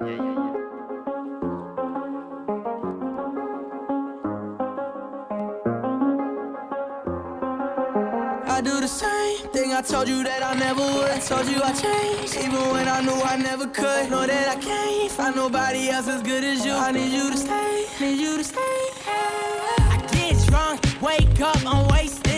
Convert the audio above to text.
Iya iya iya. I do the same thing I told you that I never would. I told you I changed, even when I knew I never could. Know that I can't find nobody else as good as you. I need you to stay, need you to stay. I get drunk, wake up, I'm wasted.